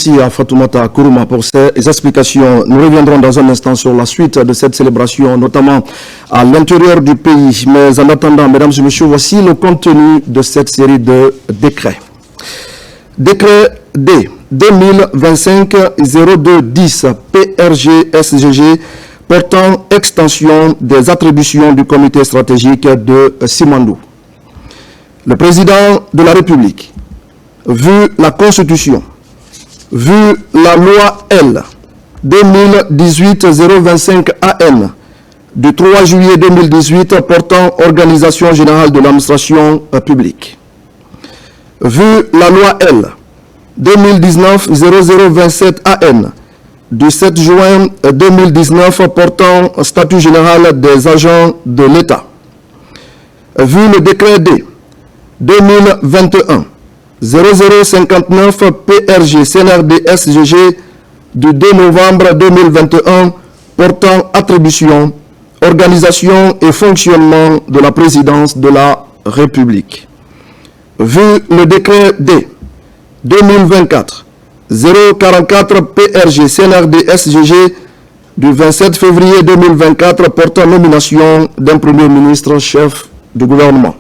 Merci à Fatoumata Kourouma pour ces explications. Nous reviendrons dans un instant sur la suite de cette célébration, notamment à l'intérieur du pays. Mais en attendant, mesdames et messieurs, voici le contenu de cette série de décrets. Décret D 2025-02-10 PRG-SGG portant extension des attributions du comité stratégique de Simandou. Le président de la République, vu la Constitution, vu la loi L 2018-025 AN du 3 juillet 2018 portant organisation générale de l'administration publique, vu la loi L 2019-0027 AN du 7 juin 2019 portant statut général des agents de l'État, vu le décret D 2021-0059 PRG CNRD SGG du 2 novembre 2021 portant attribution, organisation et fonctionnement de la présidence de la République, vu le décret D 2024-044 PRG CNRD SGG du 27 février 2024 portant nomination d'un Premier ministre chef du gouvernement,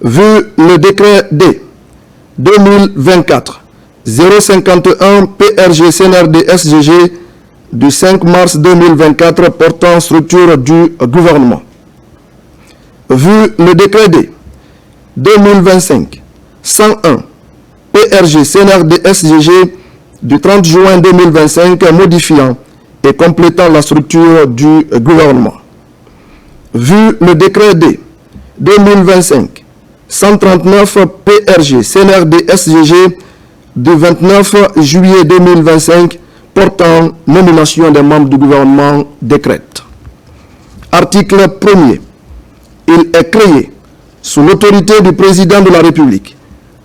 vu le décret D 2024-051 PRG CNRD SGG du 5 mars 2024 portant structure du gouvernement, vu le décret D 2025-101 PRG CNRD SGG du 30 juin 2025 modifiant et complétant la structure du gouvernement, vu le décret D 2025-139 PRG CNRD SGG du 29 juillet 2025 portant nomination des membres du gouvernement décrète. Article 1er. Il est créé, sous l'autorité du président de la République,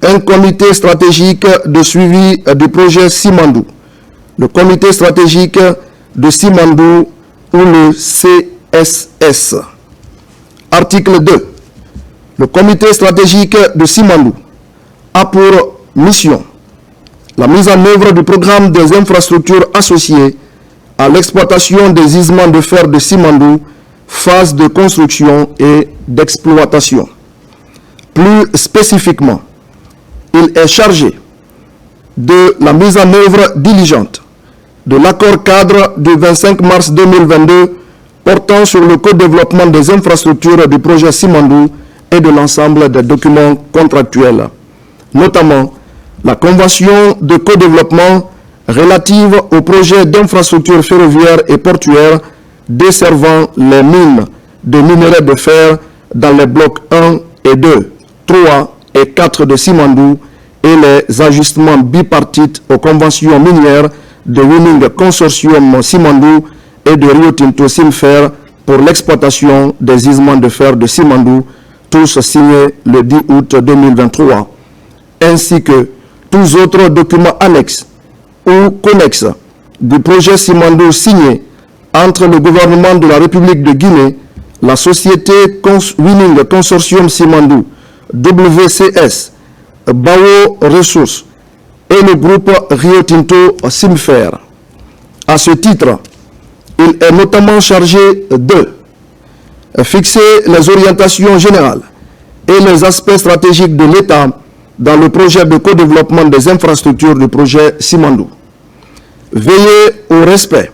un comité stratégique de suivi du projet Simandou, le comité stratégique de Simandou ou le CSS. Article 2. Le comité stratégique de Simandou a pour mission la mise en œuvre du programme des infrastructures associées à l'exploitation des gisements de fer de Simandou, phase de construction et d'exploitation. Plus spécifiquement, il est chargé de la mise en œuvre diligente de l'accord cadre du 25 mars 2022 portant sur le co-développement des infrastructures du projet Simandou et de l'ensemble des documents contractuels, notamment la convention de co-développement relative au projet d'infrastructure ferroviaire et portuaire desservant les mines de minerais de fer dans les blocs 1 et 2, 3 et 4 de Simandou et les ajustements bipartites aux conventions minières de Winning Consortium Simandou et de Rio Tinto Simfer pour l'exploitation des gisements de fer de Simandou, tous signés le 10 août 2023, ainsi que tous autres documents annexes ou connexes du projet Simandou signé entre le gouvernement de la République de Guinée, la société Winning Consortium Simandou, WCS, Bao Ressources et le groupe Rio Tinto Simfer. À ce titre, il est notamment chargé de fixer les orientations générales et les aspects stratégiques de l'État dans le projet de co-développement des infrastructures du projet Simandou, veiller au respect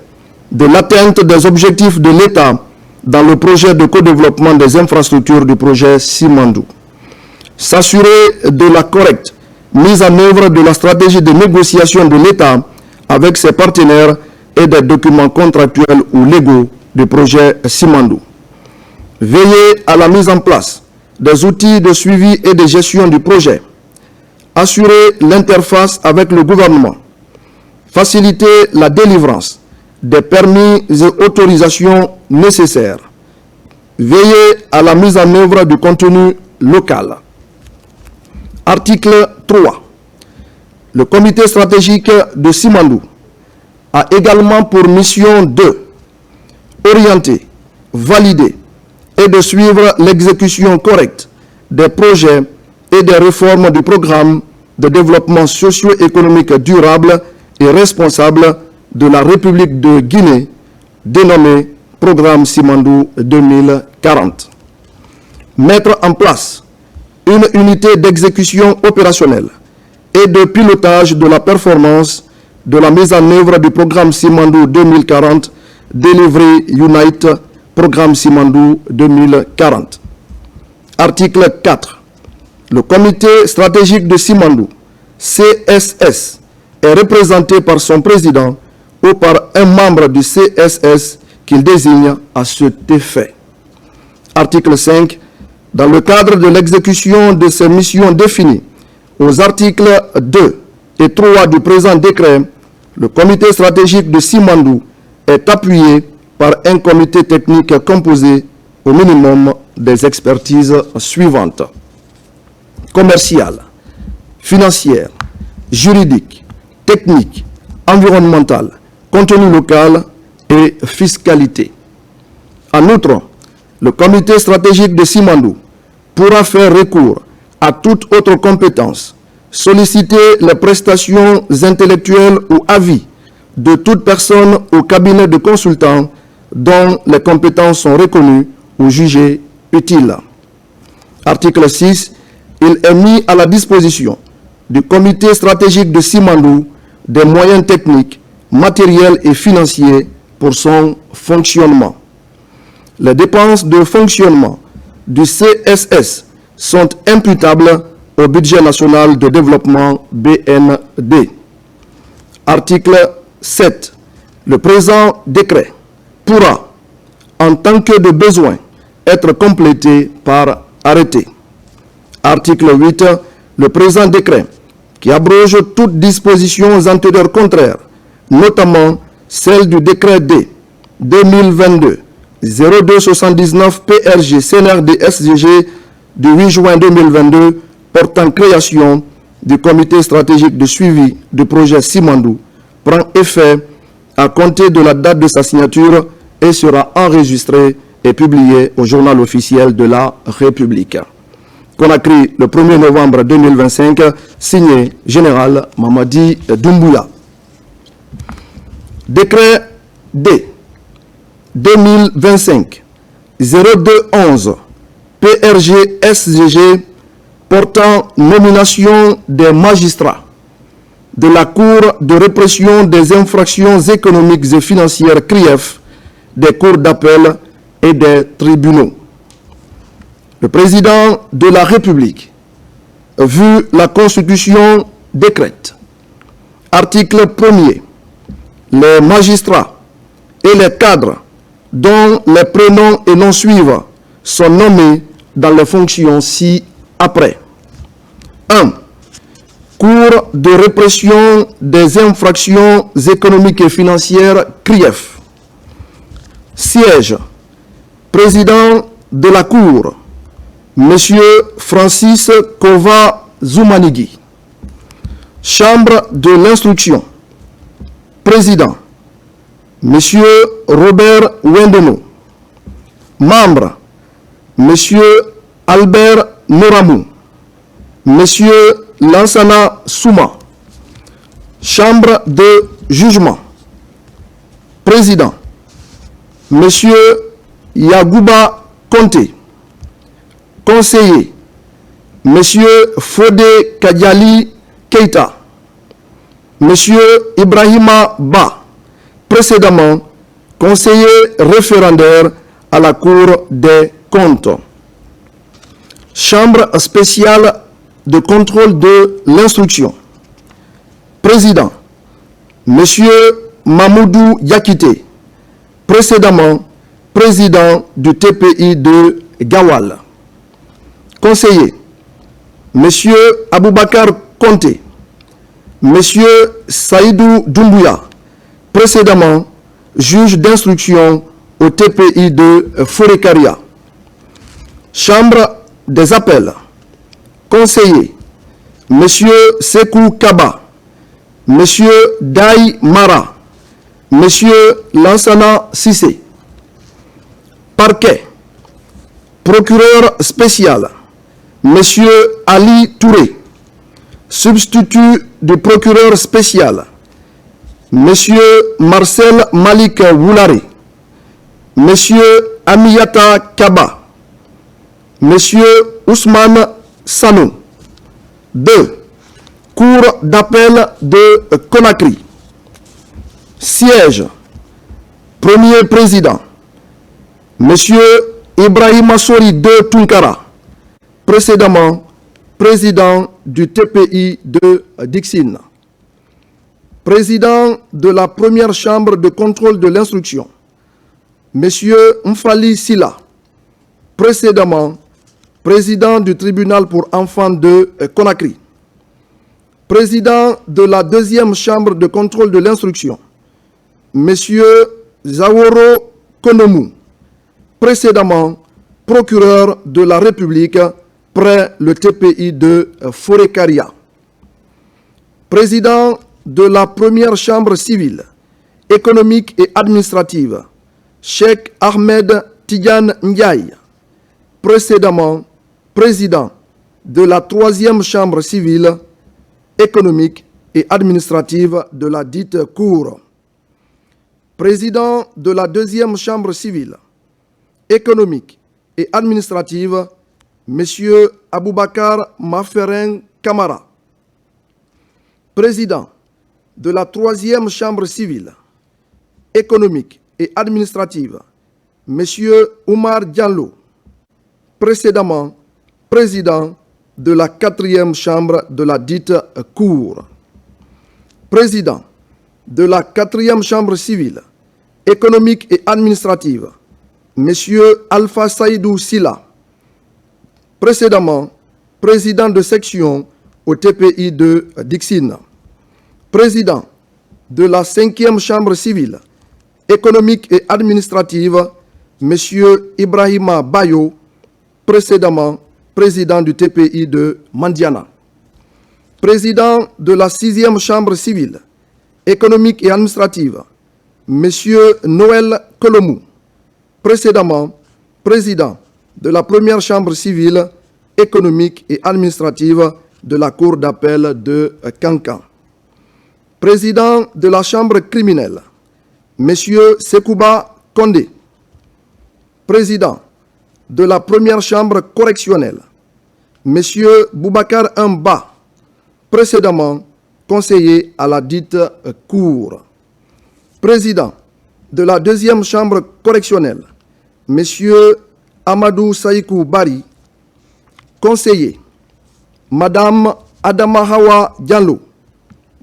de l'atteinte des objectifs de l'État dans le projet de co-développement des infrastructures du projet Simandou, s'assurer de la correcte mise en œuvre de la stratégie de négociation de l'État avec ses partenaires et des documents contractuels ou légaux du projet Simandou, veiller à la mise en place des outils de suivi et de gestion du projet, assurer l'interface avec le gouvernement, faciliter la délivrance des permis et autorisations nécessaires, veiller à la mise en œuvre du contenu local. Article 3. Le comité stratégique de Simandou a également pour mission de orienter, valider et de suivre l'exécution correcte des projets et des réformes du programme de développement socio-économique durable et responsable de la République de Guinée, dénommé Programme Simandou 2040. Mettre en place une unité d'exécution opérationnelle et de pilotage de la performance de la mise en œuvre du Programme Simandou 2040, Delivery Unite, Programme Simandou 2040. Article 4. Le comité stratégique de Simandou, CSS, est représenté par son président ou par un membre du CSS qu'il désigne à cet effet. Article 5. Dans le cadre de l'exécution de ces missions définies aux articles 2 et 3 du présent décret, le comité stratégique de Simandou est appuyé par un comité technique composé au minimum des expertises suivantes: commerciale, financière, juridique, technique, environnementale, contenu local et fiscalité. En outre, le comité stratégique de Simandou pourra faire recours à toute autre compétence, solliciter les prestations intellectuelles ou avis de toute personne au cabinet de consultants dont les compétences sont reconnues ou jugées utiles. Article 6. Il est mis à la disposition du comité stratégique de Simandou des moyens techniques, matériels et financiers pour son fonctionnement. Les dépenses de fonctionnement du CSS sont imputables au budget national de développement BND. Article 7. Le présent décret pourra, en tant que de besoin, être complété par arrêté. Article 8. Le présent décret, qui abroge toutes dispositions antérieures contraires, notamment celle du décret D 2022-0279 PRG CNRD SGG du 8 juin 2022 portant création du comité stratégique de suivi du projet Simandou, prend effet à compter de la date de sa signature et sera enregistré et publié au journal officiel de la République. Conakry, le 1er novembre 2025, signé Général Mamadi Doumbouya. Décret D 2025-0211 PRG SGG portant nomination des magistrats de la Cour de répression des infractions économiques et financières CRIEF, des cours d'appel et des tribunaux. Le président de la République, vu la Constitution, décrète. Article 1er. Les magistrats et les cadres dont les prénoms et noms suivants sont nommés dans les fonctions ci-après. 1. Cour de répression des infractions économiques et financières CRIEF. Siège. Président de la Cour, Monsieur Francis Kova Zoumanigui. Chambre de l'instruction. Président, Monsieur Robert Wendeno. Membre, Monsieur Albert Noramou. Monsieur Lansana Souma. Chambre de jugement. Président, Monsieur Yagouba Conté. Conseiller, Monsieur Fodé Kadiali Keita. Monsieur Ibrahima Ba, précédemment conseiller référendaire à la Cour des comptes. Chambre spéciale de contrôle de l'instruction. Président, Monsieur Mamoudou Yakité, précédemment président du TPI de Gawal. Conseiller, Monsieur Aboubakar Conté, Monsieur Saïdou Doumbouya, précédemment juge d'instruction au TPI de Forekaria. Chambre des appels. Conseiller, Monsieur Sekou Kaba, Monsieur Daï Mara, Monsieur Lansana Sissé. Parquet. Procureur spécial, Monsieur Ali Touré. Substitut du procureur spécial, Monsieur Marcel Malik Woulari, Monsieur Amiyata Kaba, Monsieur Ousmane Sanou. 2. Cour d'appel de Conakry. Siège. Premier président, Monsieur Ibrahima Sori II Tunkara, précédemment président du TPI de Dixine. Président de la première chambre de contrôle de l'instruction, Monsieur Mfali Silla, précédemment président du tribunal pour enfants de Conakry. Président de la deuxième chambre de contrôle de l'instruction, Monsieur Zaworo Konomou, précédemment procureur de la République près le TPI de Forêt-Caria. Président de la première chambre civile, économique et administrative, Cheikh Ahmed Tidiane Ndiaye, précédemment président de la troisième chambre civile, économique et administrative de la dite Cour. Président de la deuxième chambre civile, économique et administrative, M. Aboubakar Maferen Kamara. Président de la troisième chambre civile, économique et administrative, M. Oumar Diallo. Précédemment, président de la quatrième chambre de la dite Cour. Président de la quatrième chambre civile, économique et administrative, M. Alpha Saïdou Silla. Précédemment, président de section au TPI de Dixine. Président de la cinquième chambre civile, économique et administrative, M. Ibrahima Bayo, précédemment président du TPI de Mandiana. Président de la sixième chambre civile, économique et administrative, M. Noël Kolomou, précédemment président de la première chambre civile, économique et administrative de la Cour d'appel de Kankan. Président de la chambre criminelle, M. Sekouba Kondé. Président de la première chambre correctionnelle, M. Boubacar Mba, précédemment conseiller à la dite Cour. Président de la deuxième chambre correctionnelle, M. Amadou Saïkou Bari, conseiller, Madame Adama Hawa Diallo,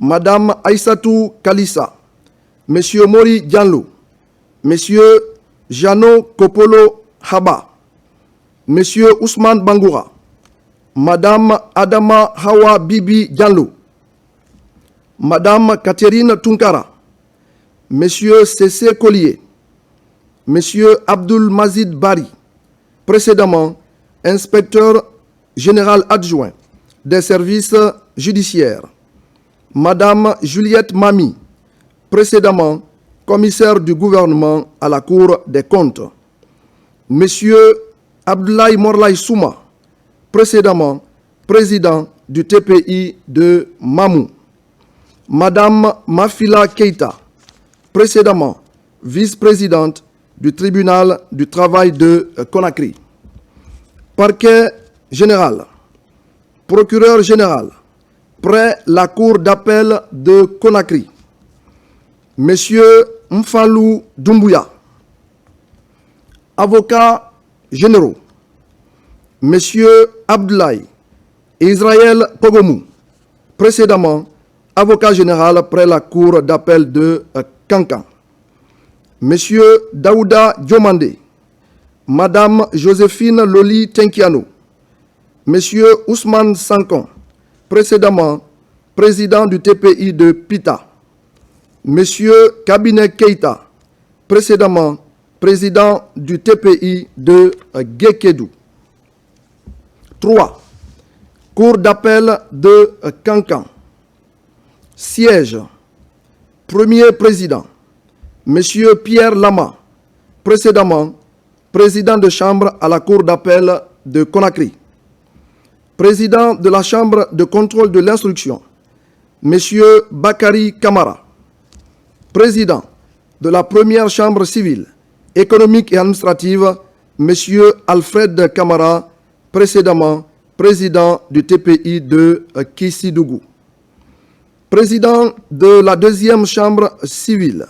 Madame Aïssatou Kalissa, M. Mori Diallo, M. Jano Kopolo Haba, M. Ousmane Bangoura, Madame Adama Hawa Bibi Diallo, Madame Catherine Tunkara, M. Cessé Collier, M. Abdul Mazid Bari, précédemment inspecteur général adjoint des services judiciaires, Madame Juliette Mami, précédemment commissaire du gouvernement à la Cour des comptes, M. Abdoulaye Morlaye Souma, précédemment président du TPI de Mamou, Madame Mafila Keita, précédemment vice-présidente du tribunal du travail de Conakry. Parquet général, procureur général, près la cour d'appel de Conakry, Monsieur Mfalou Doumbouya. Avocats généraux, Monsieur Abdoulaye Israël Pogomou, précédemment avocat général près la cour d'appel de Kankan. Monsieur Daouda Diomandé, Madame Joséphine Loli Tenkiano, Monsieur Ousmane Sankon, précédemment président du TPI de Pita, Monsieur Kabinet Keita, précédemment président du TPI de Gekedou. 3. Cour d'appel de Kankan. Siège. Premier président, Monsieur Pierre Lama, précédemment président de chambre à la Cour d'appel de Conakry. Président de la Chambre de contrôle de l'instruction, M. Bakary Camara. Président de la première Chambre civile, économique et administrative, M. Alfred Camara, précédemment président du TPI de Kissidougou. Président de la deuxième Chambre civile,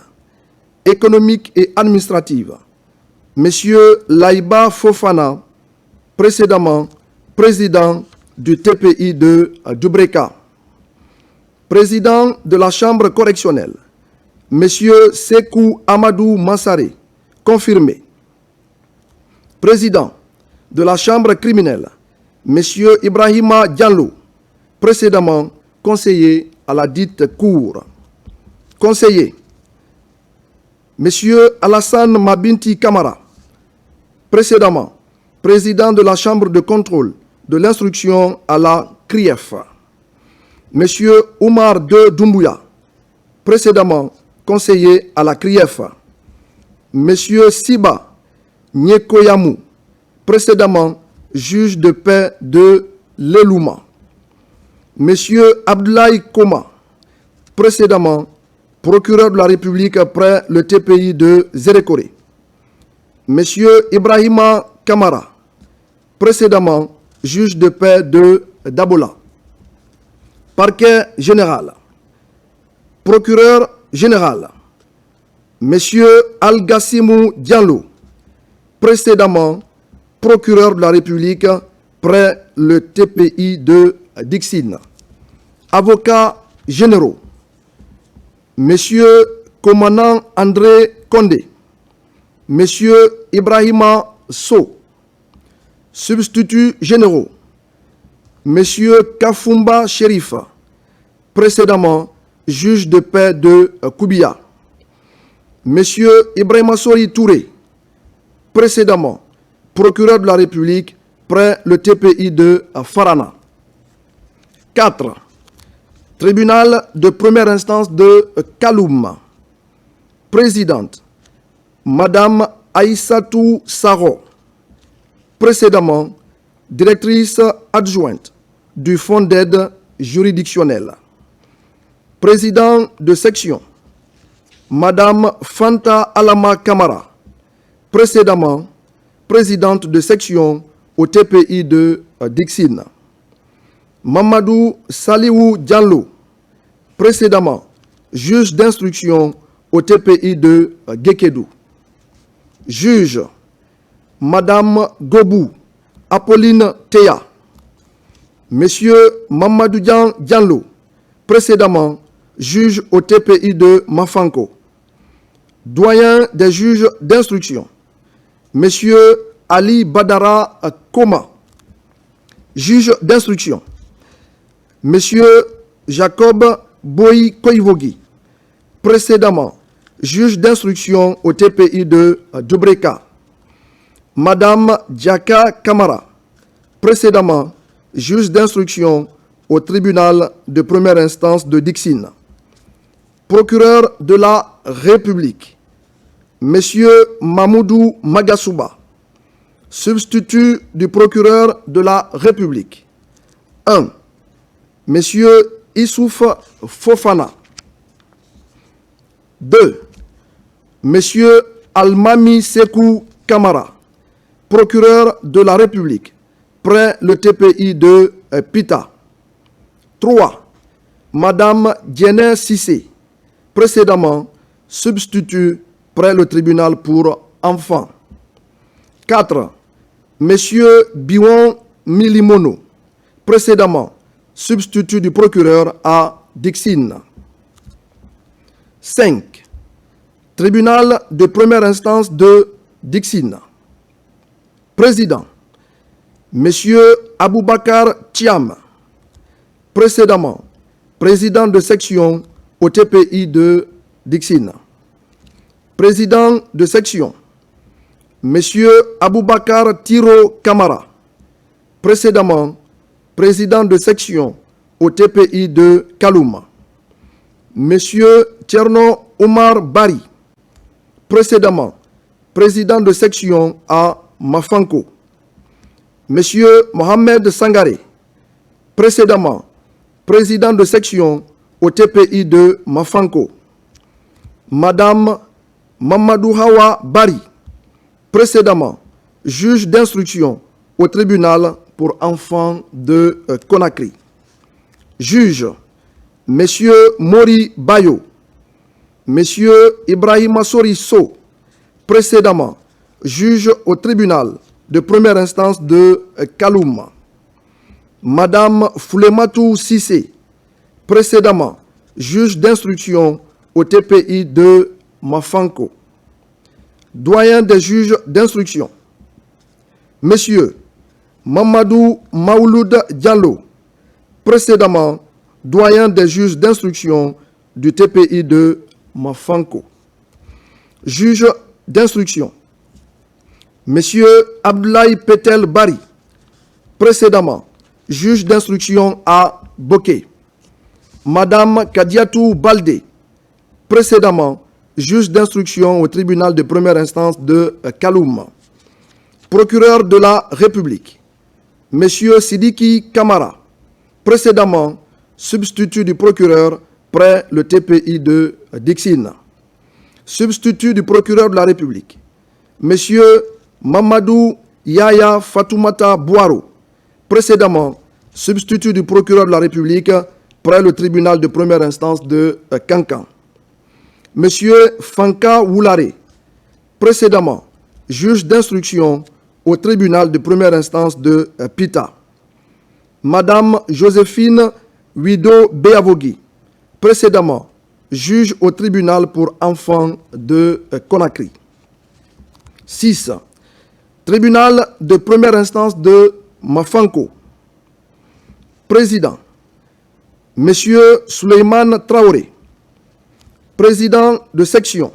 économique et administrative, M. Laïba Fofana, précédemment président du TPI de Dubreka. Président de la Chambre correctionnelle, M. Sekou Amadou Massaré, confirmé. Président de la Chambre criminelle, M. Ibrahima Diallo, précédemment conseiller à la dite Cour. Conseiller, M. Alassane Mabinti Kamara, précédemment président de la Chambre de contrôle de l'instruction à la CRIEF. M. Oumar De Doumbouya, précédemment conseiller à la CRIEF. M. Siba Nyekoyamou, précédemment juge de paix de l'Elouma. M. Abdoulaye Koma, précédemment procureur de la République près le TPI de Zérékoré. M. Ibrahima Kamara, précédemment juge de paix de Dabola. Parquet général. Procureur général, M. Al-Gassimou Diallo, précédemment procureur de la République près le TPI de Dixine. Avocats généraux, M. Komanan André Kondé, M. Ibrahima So. Substituts généraux, M. Kafumba Sherif, précédemment juge de paix de Koubia. M. Ibrahima Sori Touré, précédemment procureur de la République près le TPI de Farana. 4. Tribunal de première instance de Kaloum. Présidente, Madame Aïssatou Saro, précédemment directrice adjointe du Fonds d'aide juridictionnelle. Président de section, Madame Fanta Alama Kamara, précédemment présidente de section au TPI de Dixine. Mamadou Saliou Diallo, précédemment juge d'instruction au TPI de Gekedou. Juge, Madame Gobou Apolline Théa. Monsieur Mamadou Diallo, précédemment juge au TPI de Mafanko. Doyen des juges d'instruction, Monsieur Ali Badara Koma. Juge d'instruction, Monsieur Jacob Boy Koivogi, précédemment juge d'instruction au TPI de Dubreka. Madame Djaka Kamara, précédemment juge d'instruction au tribunal de première instance de Dixine. Procureur de la République, Monsieur Mamoudou Magasouba. Substitut du procureur de la République. 1. Monsieur Issouf Fofana. 2. Monsieur Almami Sekou Kamara, procureur de la République, près le TPI de Pita. 3. Madame Djener Sissé, précédemment substitut près le tribunal pour enfants. 4. Monsieur Biwon Milimono, précédemment substitut du procureur à Dixine. 5. Tribunal de première instance de Dixine. Président, Monsieur Aboubakar Thiam, précédemment président de section au TPI de Dixine. Président de section, Monsieur Aboubakar Tiro Kamara, précédemment président de section au TPI de Kaloum. Monsieur Tcherno Omar Bari, précédemment président de section à Mafanko. Monsieur Mohamed Sangaré, précédemment président de section au TPI de Mafanko. Madame Mamadou Hawa Bari, précédemment juge d'instruction au tribunal pour enfants de Conakry. Juge, Monsieur Mori Bayo, Monsieur Ibrahima Soriso, précédemment juge au tribunal de première instance de Kaloum. Madame Foulematou Sissé, précédemment juge d'instruction au TPI de Mafanko. Doyen des juges d'instruction, Monsieur Mamadou Maouloud Diallo, précédemment doyen des juges d'instruction du TPI de Mafanko. Juge d'instruction, Monsieur Abdoulaye Petel Bari, précédemment juge d'instruction à Boké. Madame Kadiatou Baldé, précédemment juge d'instruction au tribunal de première instance de Kaloum. Procureur de la République, Monsieur Sidiki Kamara, précédemment substitut du procureur près le TPI de Dixine. Substitut du procureur de la République, Monsieur Mamadou Yaya Fatoumata Boiro, précédemment substitut du procureur de la République près le tribunal de première instance de Kankan. Monsieur Fanka Woulare, précédemment juge d'instruction au tribunal de première instance de Pita. Madame Joséphine Wido Beavogui, précédemment juge au tribunal pour enfants de Conakry. 6. Tribunal de première instance de Mafanko. Président, Monsieur Souleymane Traoré. Président de section,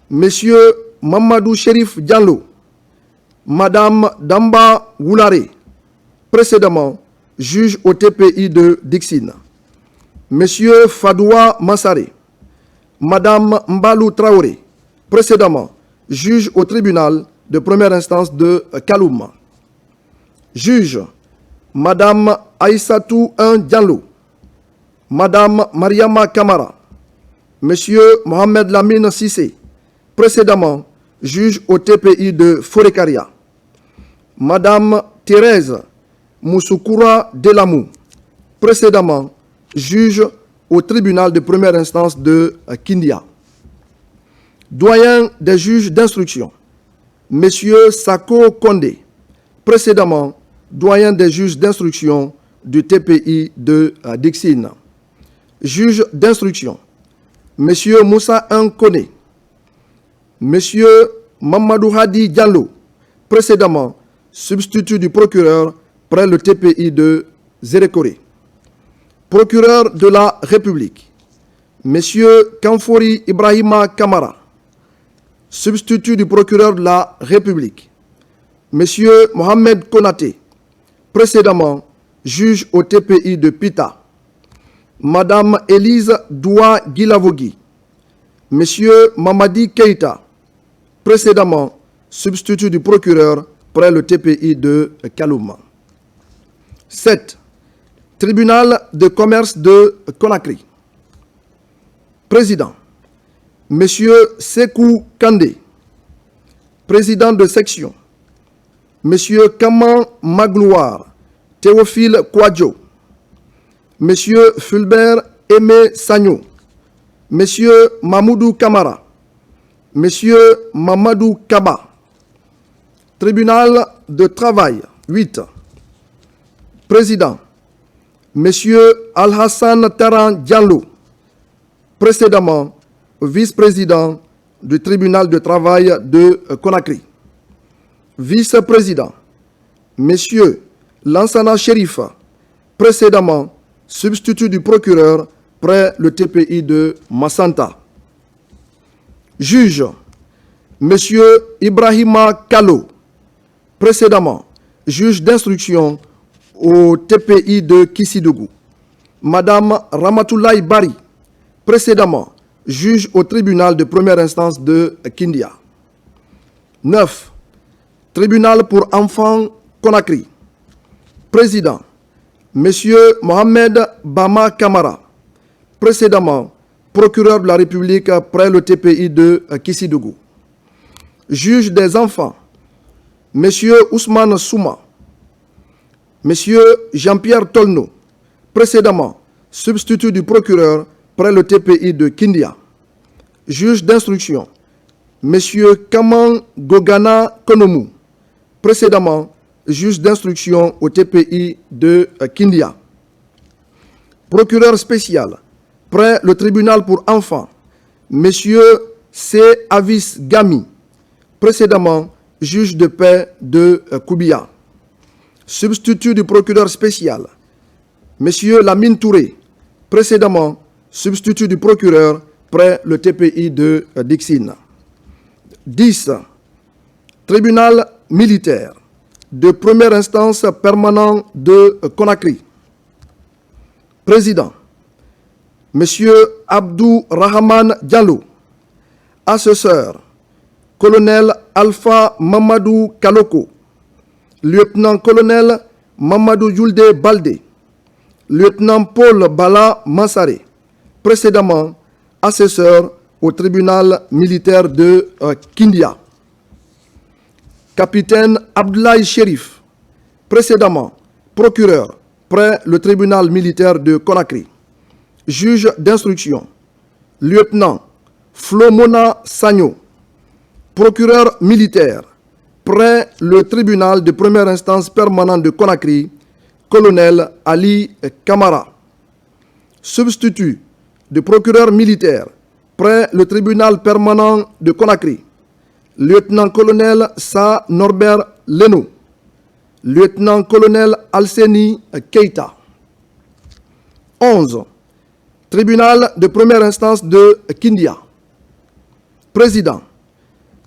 Monsieur Mamadou Chérif Diallo. Madame Damba Woulare, précédemment juge au TPI de Dixine. Monsieur Fadoua Massaré. Madame Mbalou Traoré, précédemment juge au tribunal de première instance de Kaloum. Juge, Madame Aïssatou Diallo. Madame Mariama Kamara. Monsieur Mohamed Lamine Sissé, précédemment juge au TPI de Forekaria. Madame Thérèse Moussoukoura Delamou, précédemment juge au tribunal de première instance de Kindia. Doyen des juges d'instruction, Monsieur Sako Kondé, précédemment doyen des juges d'instruction du TPI de Dixine. Juge d'instruction, Monsieur Moussa Nkone. Monsieur Mamadou Hadi Diallo, précédemment substitut du procureur près le TPI de Zérékoré. Procureur de la République, Monsieur Kamfori Ibrahima Kamara. Substitut du procureur de la République, Monsieur Mohamed Konaté, précédemment juge au TPI de Pita. Madame Élise Doua Gilavogui. Monsieur Mamadi Keita, précédemment substitut du procureur près le TPI de Kaloum. 7. Tribunal de commerce de Conakry. Président, Monsieur Sekou Kandé. Président de section, Monsieur Kaman Magloire Théophile Kouadjo. Monsieur Fulbert Aimé Sagno. Monsieur Mamoudou Kamara. Monsieur Mamadou Kaba. Tribunal de travail, 8. Président, Monsieur Al-Hassan Taran Diallo. Précédemment, vice-président du tribunal de travail de Conakry. Vice-président, Monsieur Lansana Chérif. Précédemment, substitut du procureur près le TPI de Massanta. Juge, Monsieur Ibrahima Kallo. Précédemment, juge d'instruction au TPI de Kissidougou. Madame Ramatoulaye Bari. Précédemment, juge au tribunal de première instance de Kindia. 9. Tribunal pour enfants Conakry. Président, Monsieur Mohamed Bama Kamara, précédemment procureur de la République près le TPI de Kissidougou. Juge des enfants, Monsieur Ousmane Souma, Monsieur Jean-Pierre Tolno, précédemment substitut du procureur près le TPI de Kindia. Juge d'instruction, Monsieur Kaman Gogana Konomou, précédemment juge d'instruction au TPI de Kindia. Procureur spécial près le tribunal pour enfants, Monsieur C. Avis Gami, précédemment juge de paix de Koubia. Substitut du procureur spécial, Monsieur Lamine Touré, précédemment substitut du procureur près le TPI de Dixine. 10. Tribunal militaire de première instance permanent de Conakry. Président, Monsieur Abdou Rahman Diallo. Assesseur, Colonel Alpha Mamadou Kaloko. Lieutenant-colonel Mamadou Yulde Baldé. Lieutenant Paul Bala Mansaré. Précédemment, assesseur au tribunal militaire de Kindia. Capitaine Abdoulaye Chérif, précédemment procureur près le tribunal militaire de Conakry. Juge d'instruction, lieutenant Flomona Sagno, procureur militaire près le tribunal de première instance permanent de Conakry, colonel Ali Kamara. Substitut du procureur militaire près le tribunal permanent de Conakry, lieutenant-colonel Sa Norbert Leno, lieutenant-colonel Alseni Keita. 11. Tribunal de première instance de Kindia. Président,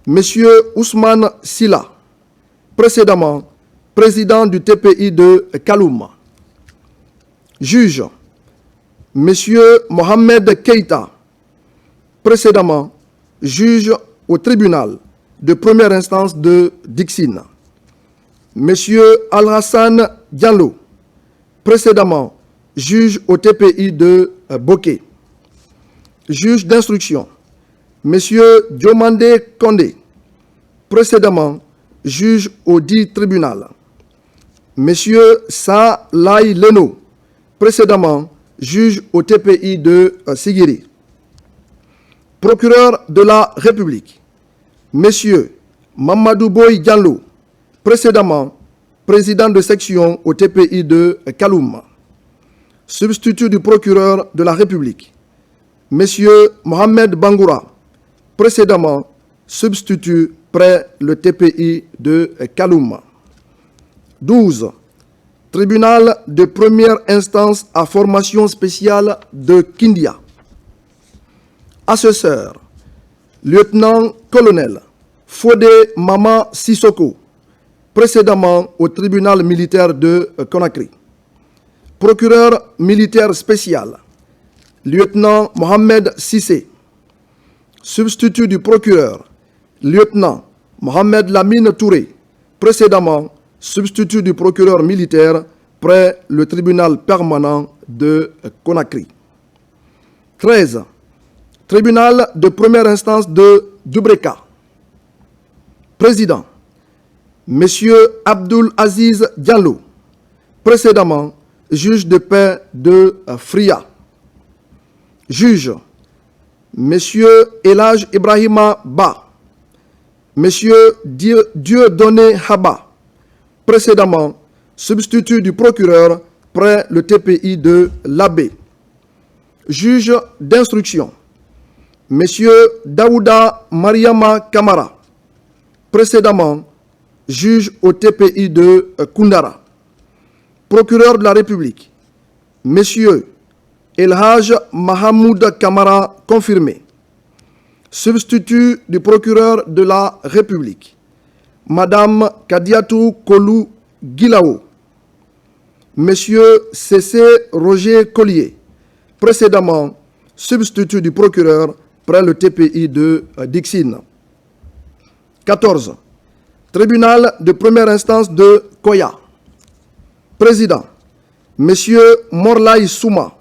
Monsieur Ousmane Silla, précédemment président du TPI de Kaloum. Juge, Monsieur Mohamed Keita, précédemment juge au tribunal de première instance de Dixine. Monsieur Al-Hassan Diallo, précédemment juge au TPI de Boké. Juge d'instruction, Monsieur Diomandé Kondé, précédemment juge au dit tribunal. Monsieur Sa Lai Leno, précédemment juge au TPI de Sigiri. Procureur de la République, Monsieur Mamadou Boy Diallo, précédemment président de section au TPI de Kaloum. Substitut du procureur de la République, Monsieur Mohamed Bangoura, précédemment substitut près le TPI de Kaloum. 12. Tribunal de première instance à formation spéciale de Kindia. Assesseur, lieutenant-colonel Fodé Mama Sissoko, précédemment au tribunal militaire de Conakry. Procureur militaire spécial, lieutenant Mohamed Sissé. Substitut du procureur, lieutenant Mohamed Lamine Touré, précédemment substitut du procureur militaire près le tribunal permanent de Conakry. 13. Tribunal de première instance de Dubreka. Président, Monsieur Abdoul Aziz Diallo, précédemment juge de paix de Fria. Juge, Monsieur Elhaj Ibrahima Ba, Monsieur Dieudonné Haba, précédemment substitut du procureur près le TPI de Labé. Juge d'instruction, Monsieur Daouda Mariama Kamara, précédemment juge au TPI de Koundara. Procureur de la République, Monsieur Elhaj Mahamoud Kamara, confirmé. Substitut du procureur de la République, Madame Kadiatou Kolou Guilao. Monsieur C.C. Roger Collier, précédemment substitut du procureur près le TPI de Dixine. 14. Tribunal de première instance de Koya. Président, M. Morlaï Souma,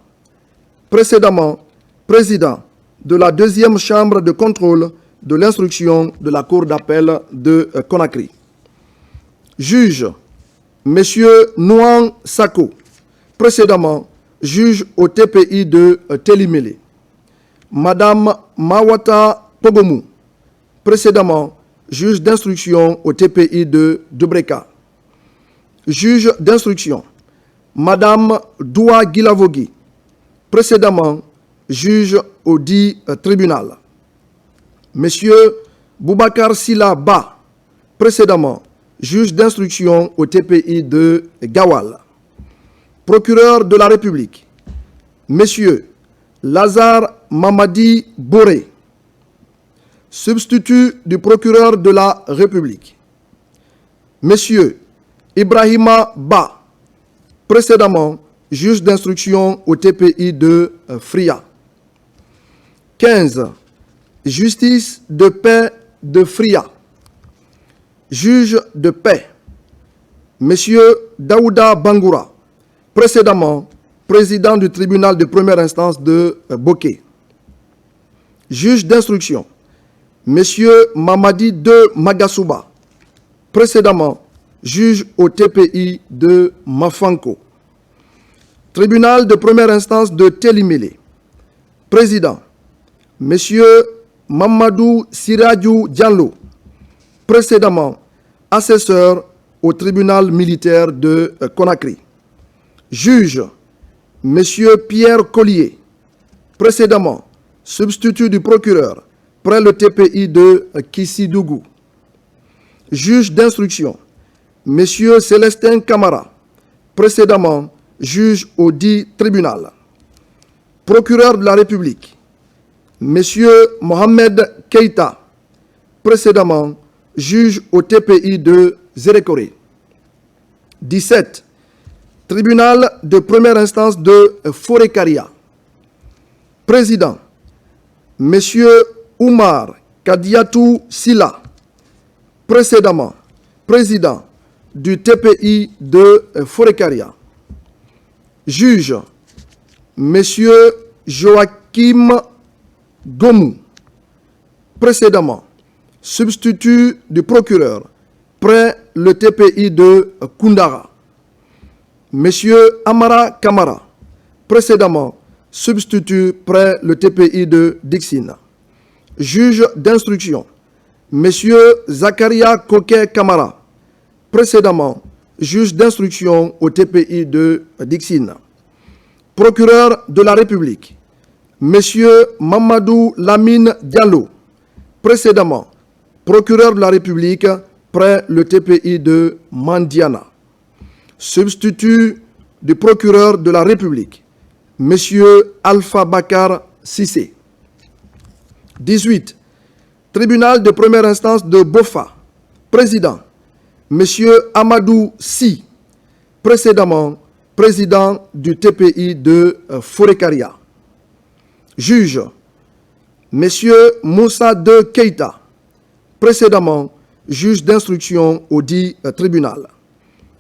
précédemment président de la deuxième chambre de contrôle de l'instruction de la Cour d'appel de Conakry. Juge, M. Nouan Sako, précédemment juge au TPI de Télimélé. Madame Mawata Pogomou, précédemment juge d'instruction au TPI de Dubreka. Juge d'instruction, Madame Doua Guilavogui, précédemment juge au dit tribunal. Monsieur Boubacar Sila Ba, précédemment juge d'instruction au TPI de Gawal. Procureur de la République, Monsieur Lazare Mamadi Boré, substitut du procureur de la République. Monsieur Ibrahima Ba, précédemment juge d'instruction au TPI de Fria. 15. Justice de paix de Fria. Juge de paix, Monsieur Daouda Bangoura, précédemment président du tribunal de première instance de Boké. Juge d'instruction, Monsieur Mamadi de Magasouba, précédemment juge au TPI de Mafanko. Tribunal de première instance de Télimélé. Président, Monsieur Mamadou Siradjou Diallo, précédemment assesseur au tribunal militaire de Conakry. Juge, Monsieur Pierre Collier, précédemment substitut du procureur près le TPI de Kissidougou. Juge d'instruction, Monsieur Célestin Camara, précédemment juge au dit tribunal. Procureur de la République, Monsieur Mohamed Keïta, précédemment juge au TPI de Zérékoré. 17. Tribunal de première instance de Forécaria. Président, Monsieur Oumar Kadiatou Silla, précédemment président du TPI de Forécaria. Juge, Monsieur Joachim Gomou, précédemment substitut du procureur près le TPI de Koundara. Monsieur Amara Kamara, précédemment substitut près le TPI de Dixine. Juge d'instruction, Monsieur Zakaria Koké Kamara, précédemment juge d'instruction au TPI de Dixine. Procureur de la République, Monsieur Mamadou Lamine Diallo, précédemment procureur de la République près le TPI de Mandiana. Substitut du procureur de la République, Monsieur Alpha Bakar Sissé. 18. Tribunal de première instance de Bofa. Président, Monsieur Amadou Si, précédemment président du TPI de Forécaria. Juge, Monsieur Moussa de Keïta, précédemment juge d'instruction au dit tribunal.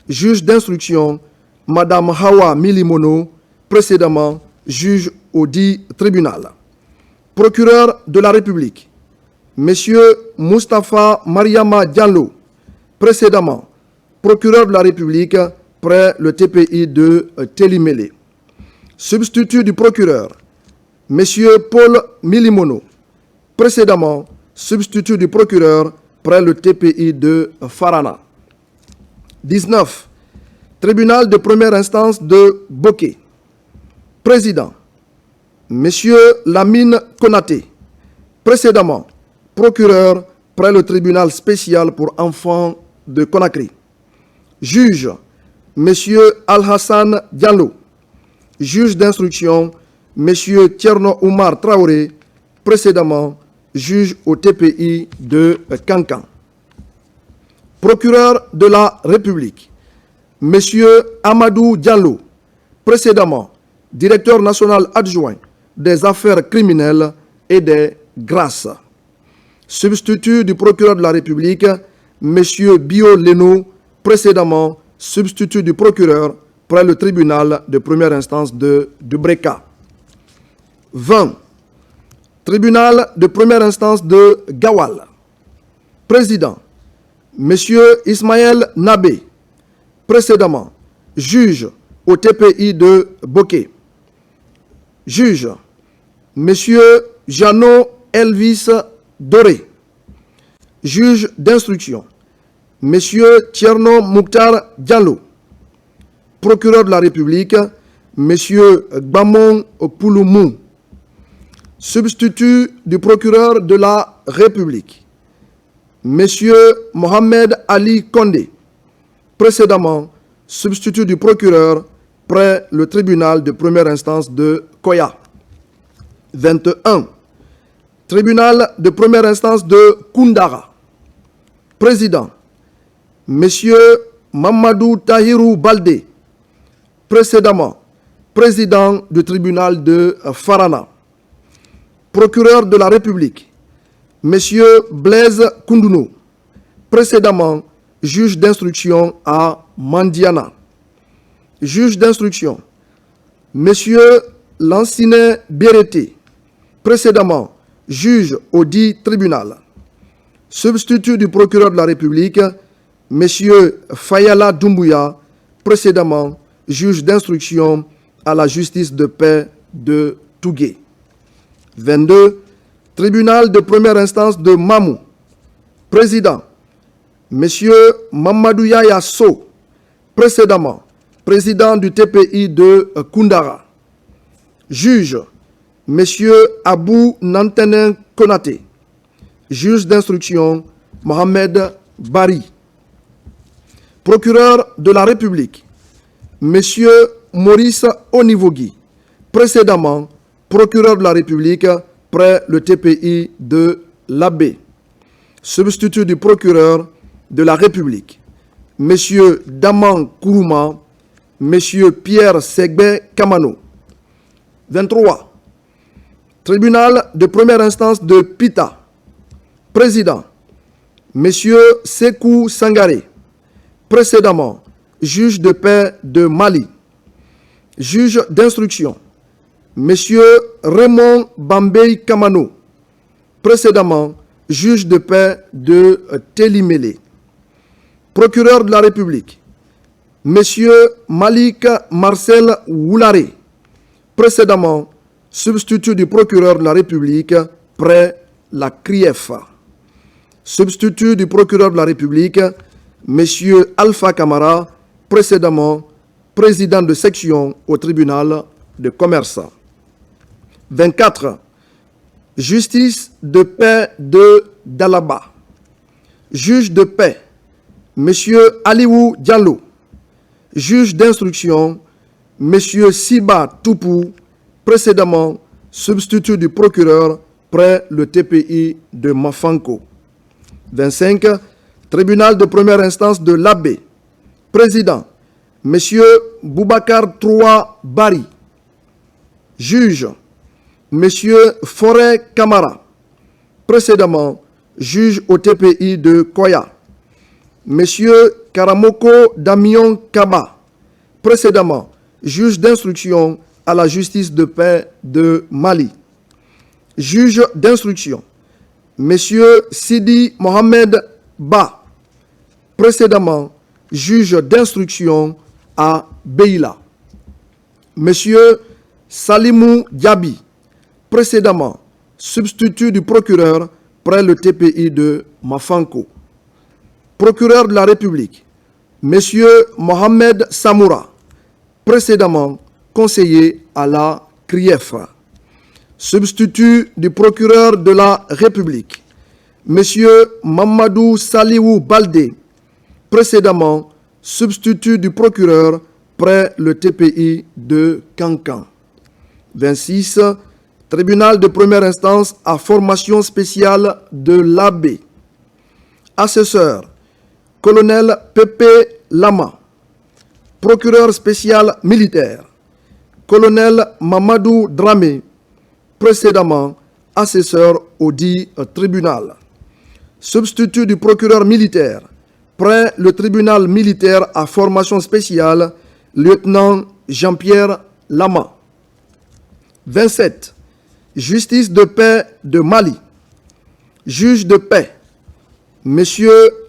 Juge d'instruction, Madame Hawa Milimono, précédemment juge au dit tribunal. Procureur de la République, Monsieur Moustapha Mariama Diallo, précédemment procureur de la République près le TPI de Télimélé. Substitut du procureur, Monsieur Paul Milimono, précédemment substitut du procureur près le TPI de Farana. 19. Tribunal de première instance de Boké. Président, Monsieur Lamine Konaté, précédemment procureur près le tribunal spécial pour enfants de Conakry. Juge, Monsieur Al-Hassan Diallo. Juge d'instruction, Monsieur Tierno Oumar Traoré, précédemment juge au TPI de Kankan. Procureur de la République, Monsieur Amadou Diallo, précédemment directeur national adjoint des affaires criminelles et des grâces. Substitut du procureur de la République, Monsieur Bio Leno, précédemment substitut du procureur près le tribunal de première instance de Breka. 20. Tribunal de première instance de Gawal. Président, M. Ismaël Nabé, précédemment juge au TPI de Boké. Juge, M. Jeannot Elvis Doré. Juge d'instruction, M. Tierno Mouktar Diallo. Procureur de la République, M. Gbamon Pouloumou. Substitut du procureur de la République, M. Mohamed Ali Kondé. Précédemment, substitut du procureur près le tribunal de première instance de Koya. 21. Tribunal de première instance de Koundara. Président, M. Mamadou Tahirou Baldé. Précédemment, président du tribunal de Farana. Procureur de la République, M. Blaise Koundounou. Précédemment, juge d'instruction à Mandiana. Juge d'instruction, M. Lancinet Béreté. Précédemment, juge au dit tribunal. Substitut du procureur de la République, M. Fayala Doumbouya. Précédemment, juge d'instruction à la justice de paix de Tougué. 22. Tribunal de première instance de Mamou. Président, M. Mamadou Yaya So. Précédemment, président du TPI de Koundara. Juge, M. Abou Nantenin Konaté. Juge d'instruction, Mohamed Bari. Procureur de la République, M. Maurice Onivogui. Précédemment, procureur de la République près le TPI de Labé. Substitut du procureur de la République, M. Daman Kourouma, M. Pierre Segbe Kamano. 23. Tribunal de première instance de Pita. Président, M. Sekou Sangaré. Précédemment, juge de paix de Mali. Juge d'instruction, M. Raymond Bambey Kamano. Précédemment, juge de paix de Télimélé. Procureur de la République, M. Malik Marcel Woularé. Précédemment, substitut du procureur de la République près la CRIEF. Substitut du procureur de la République, M. Alpha Camara. Précédemment, président de section au tribunal de commerce. 24. Justice de paix de Dalaba. Juge de paix, M. Aliou Diallo. Juge d'instruction, M. Siba Toupou. Précédemment, substitut du procureur près le TPI de Mafanko. 25. Tribunal de première instance de Labé. Président, M. Boubacar Troua Bari. Juge, M. Forêt Camara. Précédemment, juge au TPI de Koya. M. Karamoko Damion Kaba. Précédemment, juge d'instruction à la justice de paix de Mali. Juge d'instruction, M. Sidi Mohamed Ba. Précédemment, juge d'instruction à Beila. M. Salimou Diaby. Précédemment, substitut du procureur près le TPI de Mafanko. Procureur de la République, M. Mohamed Samoura. Précédemment, conseiller à la CRIEF. Substitut du procureur de la République, M. Mamadou Saliou Baldé. Précédemment, substitut du procureur près le TPI de Cancan. 26. Tribunal de première instance à formation spéciale de l'AB. Assesseur, colonel Pépé Lama. Procureur spécial militaire, colonel Mamadou Dramé. Précédemment, assesseur au dit tribunal. Substitut du procureur militaire, près le tribunal militaire à formation spéciale, lieutenant Jean-Pierre Lama. 27. Justice de paix de Mali. Juge de paix, M.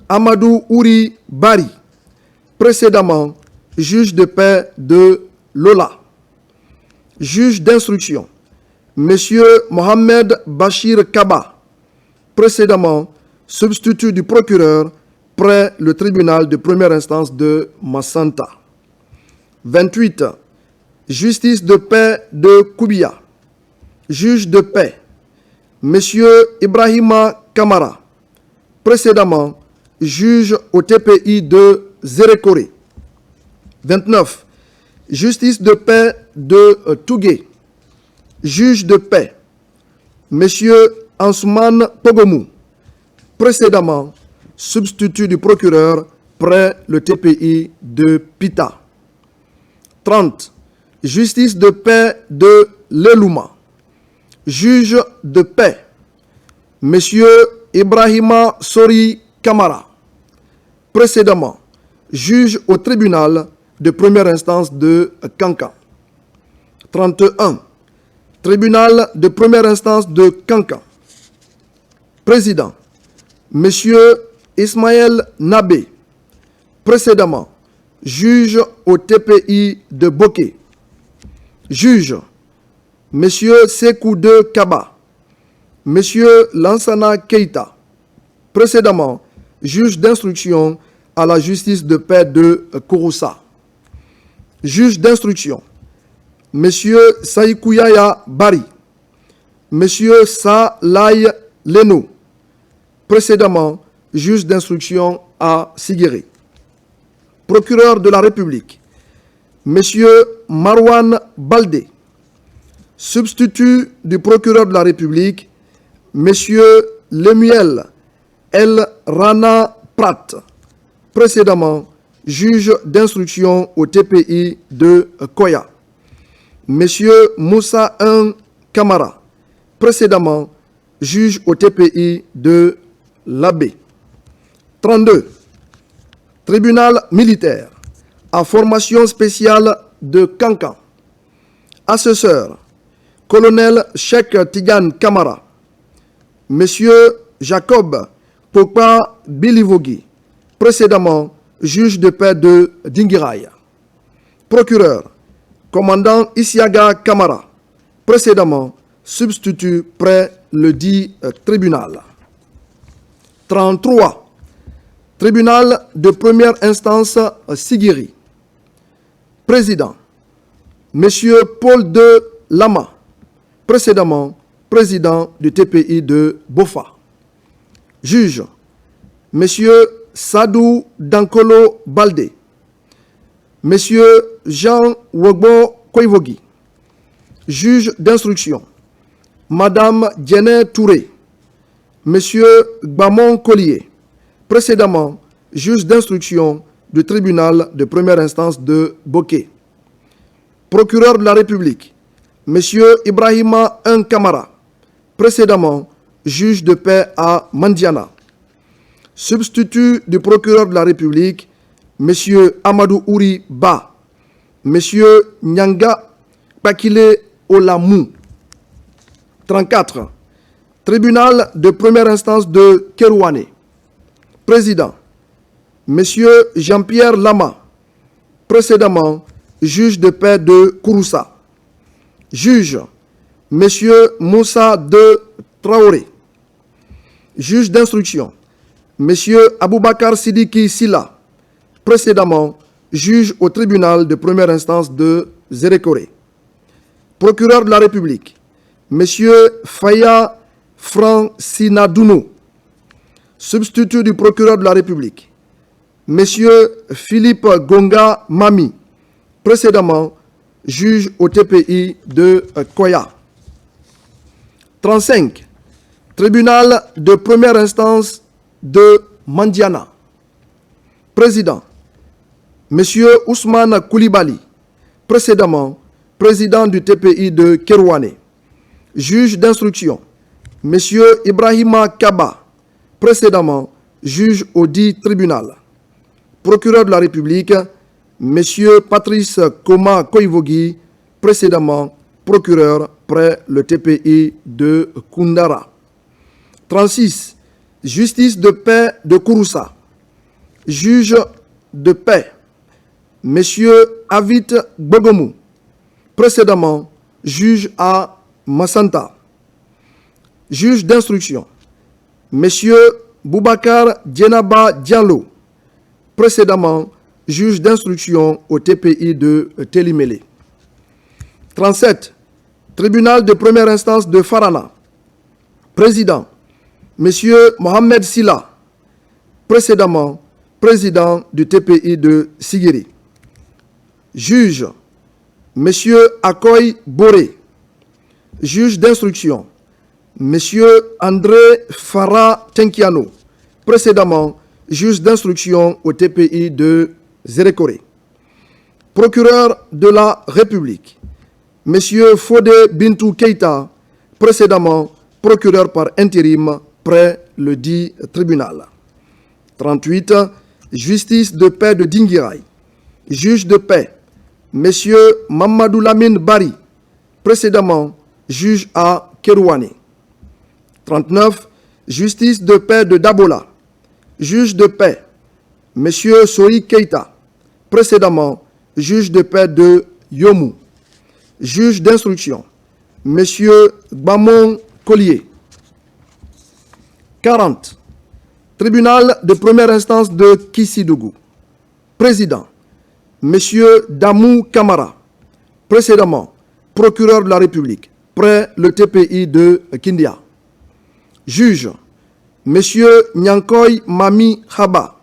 Amadou Ouri Bari, précédemment juge de paix de Lola. Juge d'instruction, M. Mohamed Bachir Kaba, précédemment substitut du procureur près le tribunal de première instance de Massanta. 28. Justice de paix de Koubia. Juge de paix, M. Ibrahima Kamara, précédemment juge au TPI de Zérékoré. 29. Justice de paix de Tougué. Juge de paix, M. Ansoumane Pogomou, précédemment substitut du procureur près le TPI de Pita. 30. Justice de paix de Lelouma. Juge de paix, M. Ibrahima Sori Kamara, précédemment juge au tribunal de première instance de Kankan. 31. Tribunal de première instance de Kankan. Président, M. Ismaël Nabé, précédemment juge au TPI de Boké. Juge, M. Sekou de Kaba, M. Lansana Keita, précédemment juge d'instruction à la justice de paix de Kouroussa. Juge d'instruction, M. Saïkouyaya Bari, M. Salai Leno, précédemment juge d'instruction à Siguéré. Procureur de la République, M. Marwan Baldé, substitut du procureur de la République, M. Lemuel El Rana Prat, précédemment juge d'instruction au TPI de Koya. M. Moussa Kamara, précédemment juge au TPI de Labé. 32. Tribunal militaire à formation spéciale de Kankan. Assesseur, colonel Cheikh Tigan Kamara, M. Jacob Pokpa Bilivogi, précédemment juge de paix de Dinguiraï. Procureur, commandant Isiaga Kamara, précédemment substitut près le dit tribunal. 33. Tribunal de première instance Siguiri. Président, M. Paul de Lama, précédemment président du TPI de Bofa. Juge, M. Sadou Dankolo Baldé, M. Jean Wogbo Koivogi. Juge d'instruction, Madame Djené Touré, M. Gbamon Collier, précédemment juge d'instruction du tribunal de première instance de Boké. Procureur de la République, M. Ibrahima Kamara, précédemment juge de paix à Mandiana. Substitut du procureur de la République, M. Amadou Ouri Ba, M. Nyanga Pakile Olamou. 34. Tribunal de première instance de Kerouane. Président, M. Jean-Pierre Lama, précédemment juge de paix de Kouroussa. Juge, M. Moussa de Traoré. Juge d'instruction, M. Aboubakar Sidiki Silla, précédemment juge au tribunal de première instance de Zérékoré. Procureur de la République, M. Faya Francinadounou, substitut du procureur de la République, M. Philippe Gonga Mami, précédemment juge au TPI de Koya. 35. Tribunal de première instance de Mandiana. Président, M. Ousmane Koulibaly, précédemment président du TPI de Kerouane. Juge d'instruction, M. Ibrahima Kaba, précédemment juge au dit tribunal. Procureur de la République, Monsieur Patrice Koma Koivogi, précédemment procureur près le TPI de Koundara. 36. Justice de paix de Kouroussa. Juge de paix, Monsieur Avit Bogomou, précédemment juge à Massanta. Juge d'instruction, Monsieur Boubacar Djenaba Diallo, précédemment juge d'instruction au TPI de Télimélé. 37. Tribunal de première instance de Farana. Président, Monsieur Mohamed Silla, précédemment président du TPI de Sigiri. Juge, Monsieur Akoy Boré. Juge d'instruction, Monsieur André Farah Tenkiano, précédemment juge d'instruction au TPI de Zérékoré. Procureur de la République, Monsieur Fodé Bintou Keita, précédemment procureur par intérim près le dit tribunal. 38. Justice de paix de Dinguiraï. Juge de paix, Monsieur Mamadou Lamine Bari, précédemment juge à Kerouane. 39. Justice de paix de Dabola. Juge de paix, Monsieur Sohi Keita, précédemment juge de paix de Yomou. Juge d'instruction, Monsieur Bamon Collier. 40. Tribunal de première instance de Kissidougou. Président, Monsieur Damou Kamara, précédemment procureur de la République, près le TPI de Kindia. Juge, Monsieur Nyankoy Mami Khaba,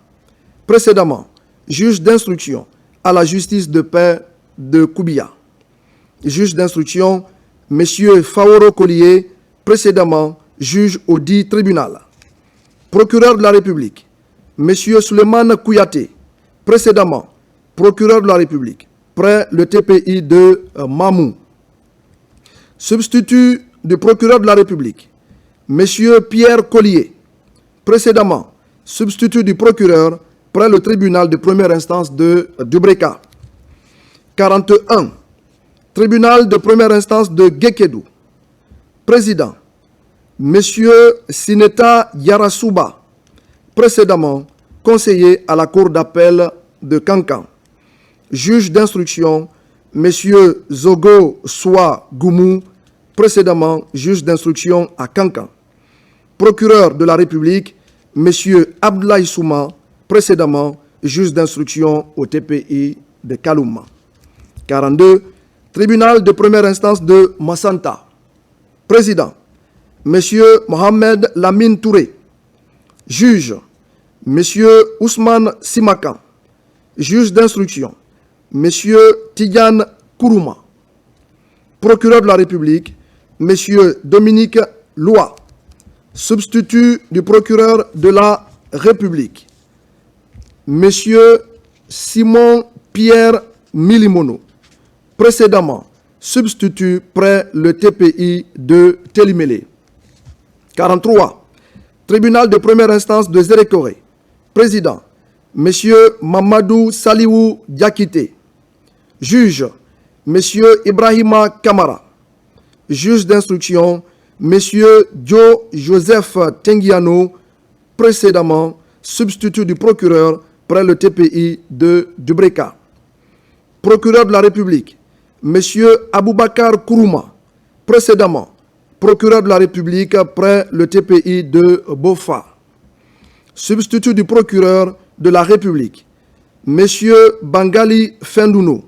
précédemment juge d'instruction à la justice de paix de Koubia. Juge d'instruction, Monsieur Faoro Collier, précédemment juge au dit tribunal. Procureur de la République, Monsieur Souleymane Kouyaté, précédemment procureur de la République, près le TPI de Mamou. Substitut du procureur de la République, Monsieur Pierre Collier, précédemment substitut du procureur près le tribunal de première instance de Dubreka. 41. Tribunal de première instance de Gekedou. Président, Monsieur Sineta Yarasuba, précédemment conseiller à la cour d'appel de Kankan. Juge d'instruction, Monsieur Zogo Soa Goumou, précédemment juge d'instruction à Kankan. Procureur de la République, Monsieur Abdoulaye Souma, précédemment juge d'instruction au TPI de Kalouma. 42. Tribunal de première instance de Massanta. Président, Monsieur Mohamed Lamine Touré. Juge, Monsieur Ousmane Simakan. Juge d'instruction, Monsieur Tidiane Kourouma. Procureur de la République, Monsieur Dominique Loua. Substitut du procureur de la République, Monsieur Simon Pierre Milimono, précédemment substitut près le TPI de Télimélé. 43. Tribunal de première instance de Zérékoré. Président, Monsieur Mamadou Saliou Diakité. Juge, Monsieur Ibrahima Kamara. Juge d'instruction, Monsieur Joe Joseph Tengiano, précédemment substitut du procureur près le TPI de Dubreka. Procureur de la République, Monsieur Aboubakar Kourouma, précédemment procureur de la République près le TPI de Bofa. Substitut du procureur de la République, Monsieur Bangali Fendouno,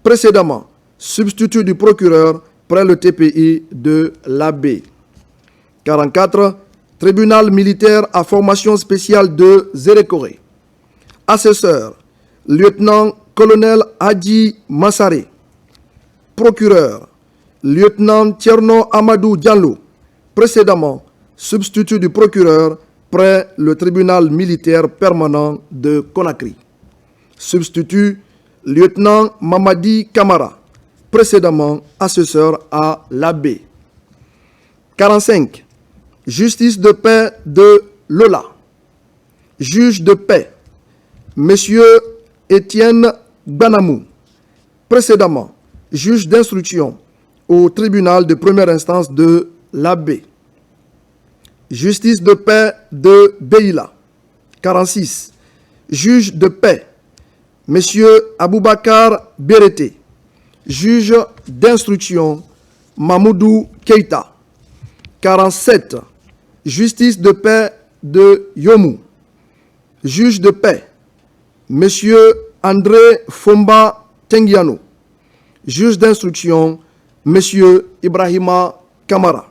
précédemment substitut du procureur près le TPI de l'Abbé. 44. Tribunal militaire à formation spéciale de Zérékoré. Assesseur, lieutenant-colonel Hadji Massaré. Procureur, lieutenant Tierno Amadou Diallo, précédemment substitut du procureur près le tribunal militaire permanent de Conakry. Substitut, lieutenant Mamadi Kamara, précédemment assesseur à l'Abbé. 45. Justice de paix de Lola. Juge de paix, Monsieur Étienne Gbanamou, précédemment juge d'instruction au tribunal de première instance de l'Abbé. Justice de paix de Beila, 46. Juge de paix, M. Aboubakar Berete. Juge d'instruction, Mamoudou Keita, 47. Justice de paix de Yomou. Juge de paix, M. André Fomba Tengiano. Juge d'instruction, M. Ibrahima Kamara.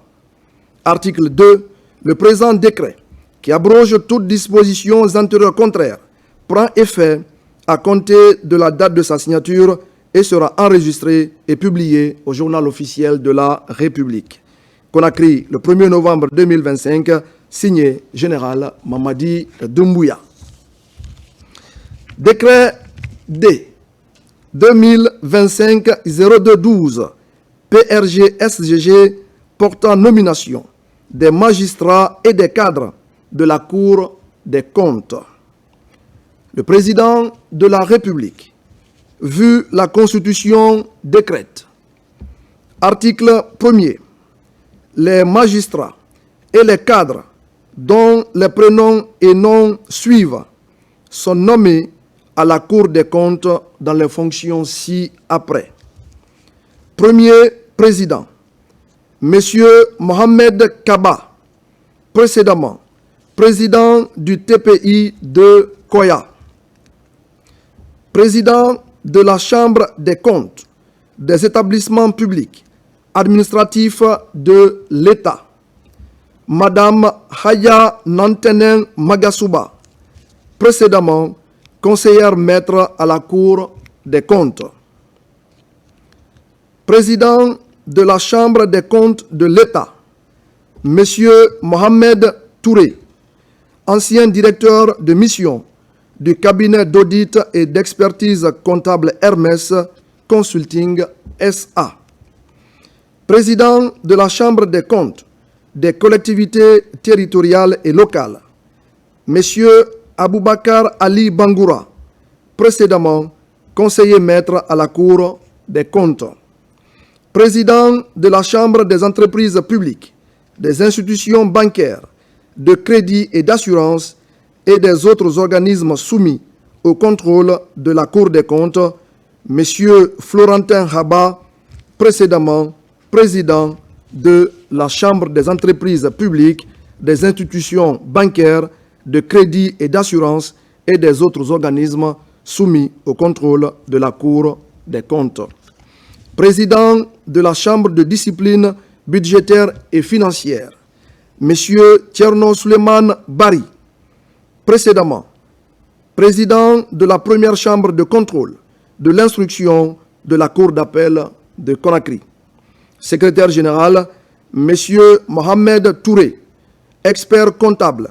Article 2. Le présent décret, qui abroge toutes dispositions antérieures contraires, prend effet à compter de la date de sa signature et sera enregistré et publié au journal officiel de la République. Conakry, le 1er novembre 2025, signé Général Mamadi Doumbouya. Décret D 2025-0212 PRG-SGG portant nomination des magistrats et des cadres de la Cour des comptes. Le président de la République, vu la Constitution, décrète. Article 1er. Les magistrats et les cadres dont les prénoms et noms suivent sont nommés à la Cour des comptes dans les fonctions ci-après. Premier président, Monsieur Mohamed Kaba, précédemment président du TPI de Koya. Président de la Chambre des comptes des établissements publics administratifs de l'État, Madame Haya Nantenen Magasuba, précédemment conseillère maître à la Cour des comptes. Président de la Chambre des comptes de l'État, Monsieur Mohamed Touré, ancien directeur de mission du cabinet d'audit et d'expertise comptable Hermès Consulting SA. Président de la Chambre des comptes des collectivités territoriales et locales, Monsieur Aboubakar Ali Bangoura, précédemment conseiller maître à la Cour des comptes. Président de la Chambre des entreprises publiques, des institutions bancaires, de crédit et d'assurance et des autres organismes soumis au contrôle de la Cour des comptes, M. Florentin Haba, précédemment président de la Chambre des entreprises publiques, des institutions bancaires, de crédit et d'assurance et des autres organismes soumis au contrôle de la Cour des comptes. Président de la Chambre de discipline budgétaire et financière, M. Tcherno Suleiman Bari, précédemment président de la première chambre de contrôle de l'instruction de la Cour d'appel de Conakry. Secrétaire général, M. Mohamed Touré, expert comptable,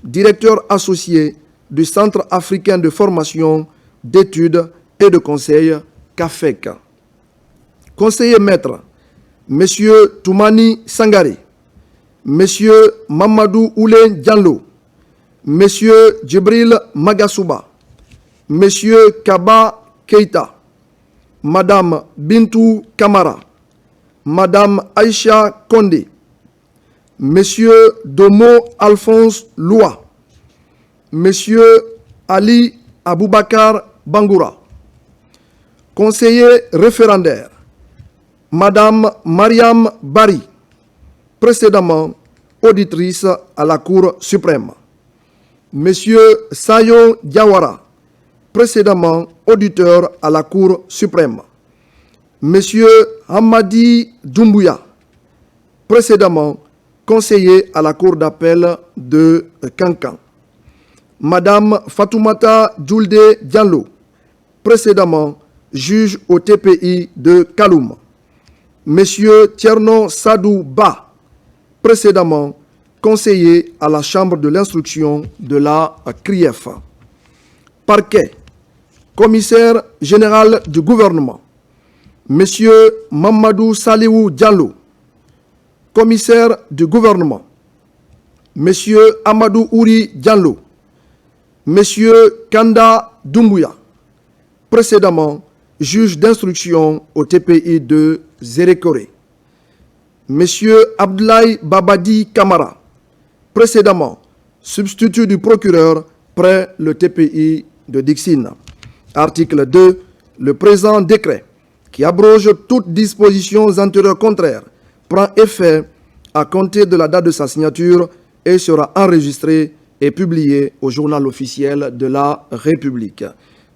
directeur associé du Centre africain de formation, d'études et de conseil CAFEC. Conseiller maître, M. Toumani Sangaré, M. Mamadou Oulé Diallo, M. Djibril Magasuba, M. Kaba Keita, Madame Bintou Kamara, Madame Aïcha Kondé, M. Domo Alphonse Loua, M. Ali Aboubakar Bangoura. Conseiller référendaire, Madame Mariam Bari, précédemment auditrice à la Cour suprême. Monsieur Sayo Diawara, précédemment auditeur à la Cour suprême. Monsieur Hamadi Doumbouya, précédemment conseiller à la Cour d'appel de Kankan. Madame Fatoumata Djoulde Diallo, précédemment juge au TPI de Kaloum. Monsieur Tierno Sadou Ba, précédemment conseiller à la Chambre de l'instruction de la CRIEF. Parquet, commissaire général du gouvernement, Monsieur Mamadou Saliou Diallo, commissaire du gouvernement, Monsieur Amadou Ouri Diallo, Monsieur Kanda Doumbouya, précédemment juge d'instruction au TPI de Zérékoré. Monsieur Abdoulaye Babadi Kamara, précédemment substitut du procureur près le TPI de Dixine. Article 2. Le présent décret, qui abroge toutes dispositions antérieures contraires, prend effet à compter de la date de sa signature et sera enregistré et publié au journal officiel de la République.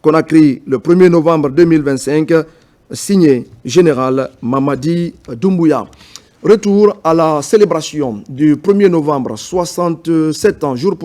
Conakry, le 1er novembre 2025, signé Général Mamadi Doumbouya. Retour à la célébration du 1er novembre, 67 ans, jour pour